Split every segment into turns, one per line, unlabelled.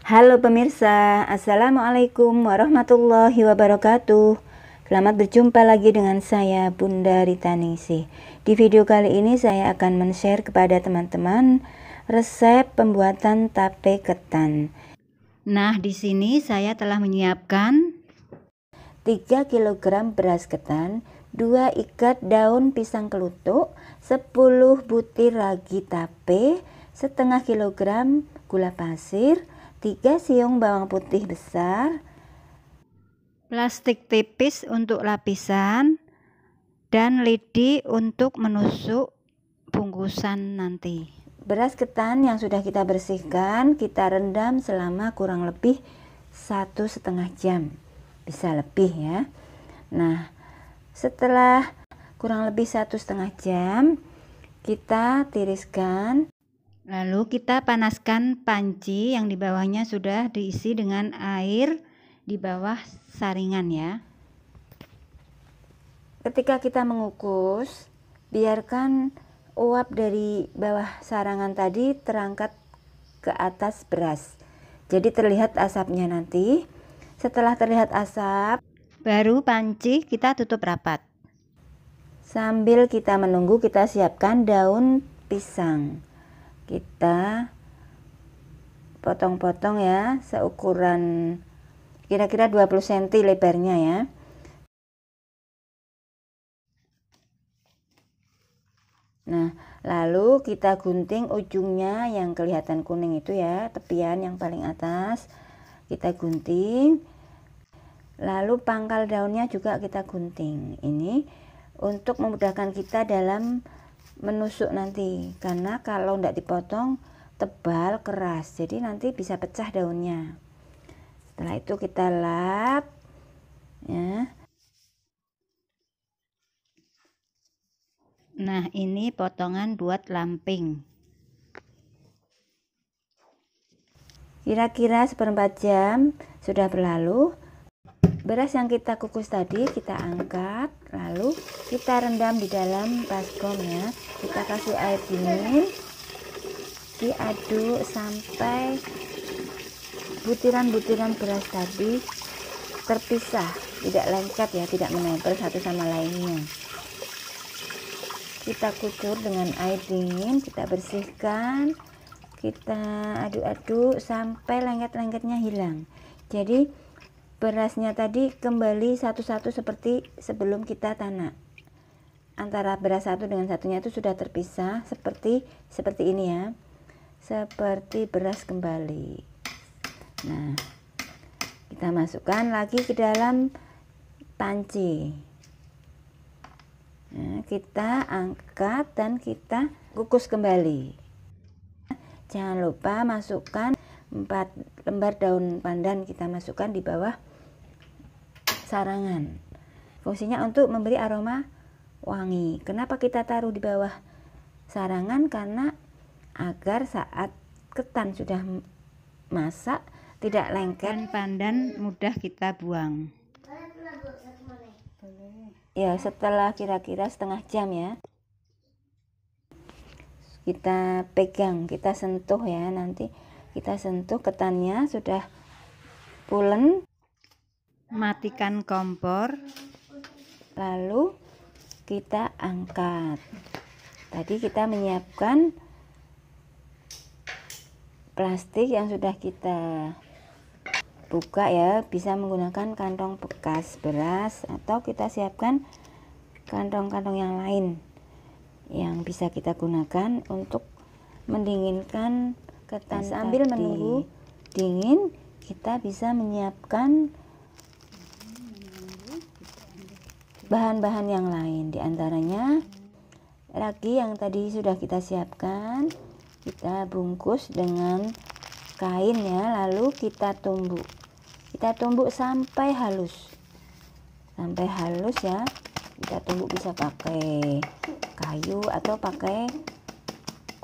Halo pemirsa, Assalamualaikum warahmatullahi wabarakatuh. Selamat berjumpa lagi dengan saya Bunda Rita Ningsih. Di video kali ini saya akan men-share kepada teman-teman resep pembuatan tape ketan. Nah, di sini saya telah menyiapkan 3 kg beras ketan, 2 ikat daun pisang kelutuk, 10 butir ragi tape, setengah kilogram gula pasir, 3 siung bawang putih besar, plastik tipis untuk lapisan, dan lidi untuk menusuk bungkusan nanti. Beras ketan yang sudah kita bersihkan kita rendam selama kurang lebih 1,5 jam, bisa lebih ya. Nah, setelah kurang lebih 1,5 jam kita tiriskan. Lalu kita panaskan panci yang di bawahnya sudah diisi dengan air di bawah saringan ya. Ketika kita mengukus, biarkan uap dari bawah saringan tadi terangkat ke atas beras. Jadi terlihat asapnya nanti. Setelah terlihat asap, baru panci kita tutup rapat. Sambil kita menunggu, kita siapkan daun pisang. Kita potong-potong ya, seukuran kira-kira 20 cm lebarnya ya. Nah, lalu kita gunting ujungnya yang kelihatan kuning itu ya, tepian yang paling atas kita gunting. Lalu pangkal daunnya juga kita gunting. Ini untuk memudahkan kita dalam menusuk nanti, karena kalau tidak dipotong tebal keras, jadi nanti bisa pecah daunnya. Setelah itu kita lap ya. Nah, ini potongan buat lamping. Kira-kira 1/4 jam sudah berlalu. Beras yang kita kukus tadi kita angkat, lalu kita rendam di dalam baskom ya. Kita kasih air dingin, diaduk sampai butiran-butiran beras tadi terpisah, tidak lengket ya, tidak menempel satu sama lainnya. Kita kucur dengan air dingin, kita bersihkan, kita aduk-aduk sampai lengket-lengketnya hilang. Jadi berasnya tadi kembali satu-satu seperti sebelum kita tanak. Antara beras satu dengan satunya itu sudah terpisah seperti ini ya. Seperti beras kembali. Nah, kita masukkan lagi ke dalam panci. Nah, kita angkat dan kita kukus kembali. Jangan lupa masukkan 4 lembar daun pandan, kita masukkan di bawah sarangan. Fungsinya untuk memberi aroma wangi. Kenapa kita taruh di bawah sarangan? Karena agar saat ketan sudah masak tidak lengket dan pandan mudah kita buang. Ya, setelah kira-kira 1/2 jam ya, kita pegang, kita sentuh ya, nanti kita sentuh ketannya sudah pulen. Matikan kompor, lalu kita angkat. Tadi kita menyiapkan plastik yang sudah kita buka ya, bisa menggunakan kantong bekas beras atau kita siapkan kantong-kantong yang lain yang bisa kita gunakan untuk mendinginkan ketan. Sambil menunggu dingin, kita bisa menyiapkan bahan-bahan yang lain, diantaranya ragi yang tadi sudah kita siapkan. Kita bungkus dengan kain ya, lalu kita tumbuk sampai halus ya. Kita tumbuk bisa pakai kayu atau pakai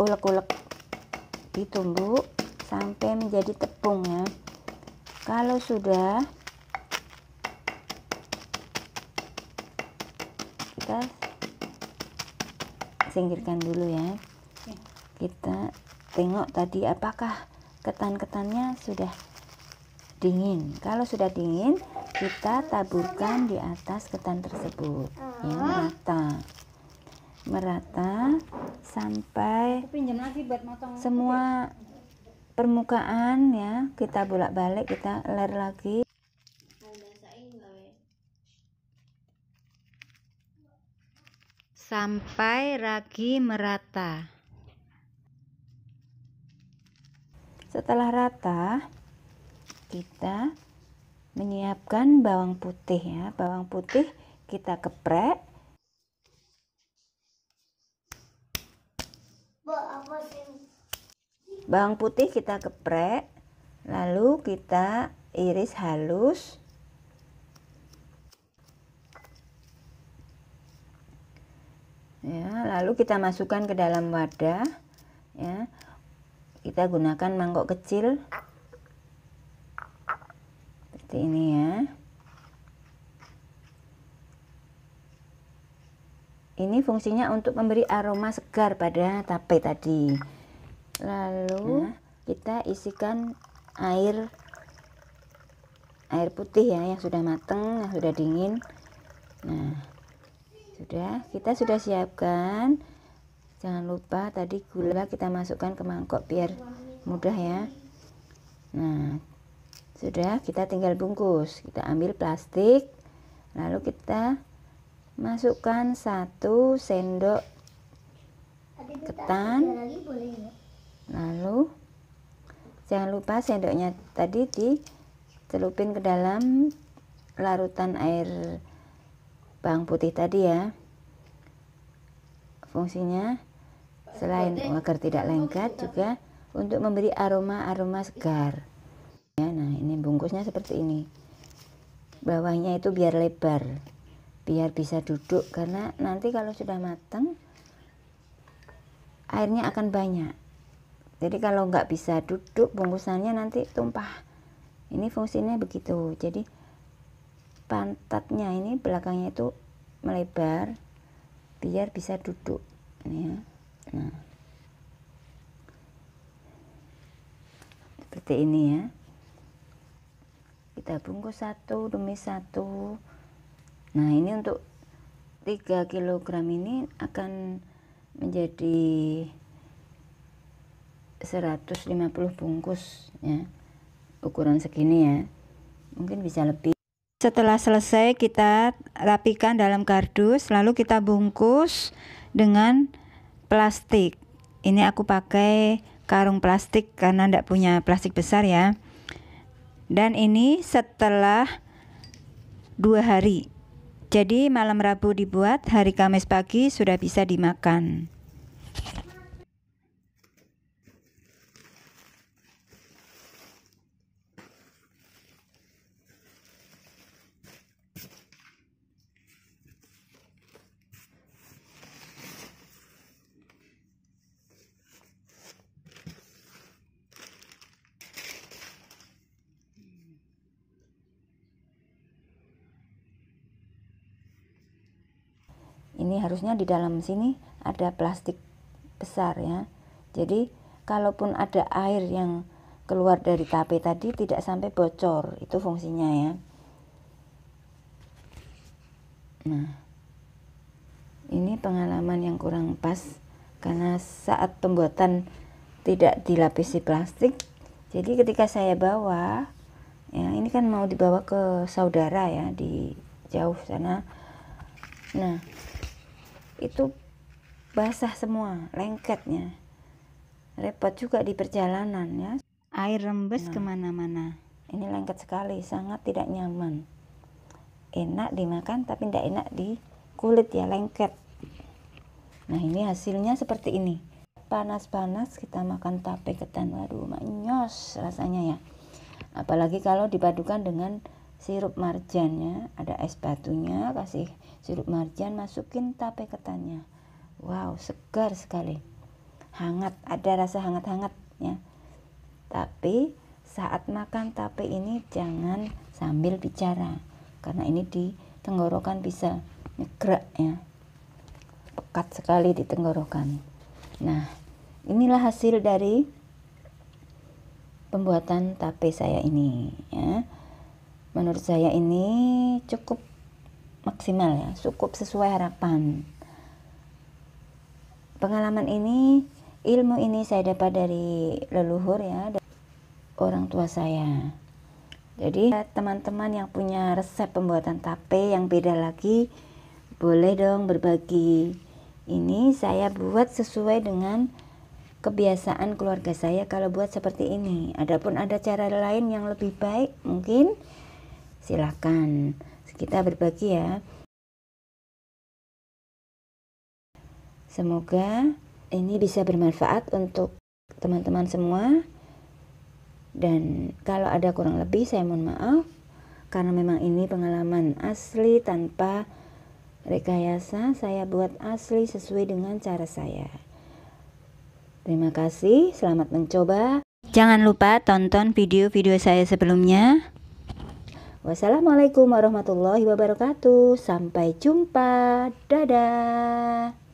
ulek-ulek, ditumbuk sampai menjadi tepung ya. Kalau sudah, kita singkirkan dulu ya. Kita tengok tadi apakah ketan-ketannya sudah dingin. Kalau sudah dingin, kita taburkan di atas ketan tersebut, ya, merata sampai semua permukaan, ya. Kita bolak-balik, kita ler lagi sampai ragi merata. Setelah rata, kita menyiapkan bawang putih, ya. Bawang putih kita geprek. Bawang putih kita geprek, lalu kita iris halus. Ya, lalu kita masukkan ke dalam wadah, ya. Kita gunakan mangkok kecil seperti ini, ya. Ini fungsinya untuk memberi aroma segar pada tape tadi. Lalu kita isikan air putih, ya, yang sudah matang, yang sudah dingin. Nah, kita sudah siapkan. Jangan lupa tadi gula kita masukkan ke mangkok biar mudah, ya. Nah, sudah, kita tinggal bungkus. Kita ambil plastik, lalu kita masukkan 1 sendok ketan. Lalu jangan lupa sendoknya tadi dicelupin ke dalam larutan air bawang putih tadi, ya. Fungsinya selain agar tidak lengket, juga untuk memberi aroma segar, ya. Nah, ini bungkusnya seperti ini. Bawahnya itu biar lebar, biar bisa duduk, karena nanti kalau sudah matang airnya akan banyak. Jadi kalau nggak bisa duduk, bungkusannya nanti tumpah. Ini fungsinya begitu. Jadi pantatnya ini belakangnya itu melebar biar bisa duduk, ini, ya. Nah, seperti ini, ya. Kita bungkus satu demi satu. Nah, ini untuk 3 kg ini akan menjadi 150 bungkus, ya. Ukuran segini, ya. Mungkin bisa lebih. Setelah selesai, kita rapikan dalam kardus, lalu kita bungkus dengan plastik. Ini aku pakai karung plastik karena tidak punya plastik besar, ya. Dan ini setelah 2 hari. Jadi malam Rabu dibuat, hari Kamis pagi sudah bisa dimakan. Ini harusnya di dalam sini ada plastik besar, ya. Jadi kalaupun ada air yang keluar dari tape tadi tidak sampai bocor, itu fungsinya, ya. Nah, ini pengalaman yang kurang pas karena saat pembuatan tidak dilapisi plastik. Jadi ketika saya bawa, ya, ini kan mau dibawa ke saudara, ya, di jauh sana. Nah, itu basah semua, lengketnya. Repot juga di perjalanan, ya. Air rembes kemana-mana. Ini lengket sekali, sangat tidak nyaman. Enak dimakan tapi tidak enak di kulit, ya, lengket. Nah, ini hasilnya seperti ini. Panas-panas kita makan tape ketan, waduh, manyos rasanya, ya. Apalagi kalau dipadukan dengan sirup marjannya, ada es batunya, kasih sirup marjan, masukin tape ketannya. Wow, segar sekali. Hangat, ada rasa hangat-hangat, ya. Tapi saat makan tape ini jangan sambil bicara, karena ini di tenggorokan bisa nyegerak, ya. Pekat sekali di tenggorokan. Nah, inilah hasil dari pembuatan tape saya ini ya. Menurut saya ini cukup maksimal ya, cukup sesuai harapan. Pengalaman ini, ilmu ini saya dapat dari leluhur ya, dari orang tua saya. Jadi teman-teman yang punya resep pembuatan tape yang beda lagi, boleh dong berbagi. Ini saya buat sesuai dengan kebiasaan keluarga saya kalau buat seperti ini. Adapun ada cara lain yang lebih baik, mungkin silakan kita berbagi ya. Semoga ini bisa bermanfaat untuk teman-teman semua. Dan kalau ada kurang lebih saya mohon maaf, karena memang ini pengalaman asli tanpa rekayasa, saya buat asli sesuai dengan cara saya. Terima kasih, selamat mencoba. Jangan lupa tonton video-video saya sebelumnya. Wassalamualaikum warahmatullahi wabarakatuh. Sampai jumpa. Dadah.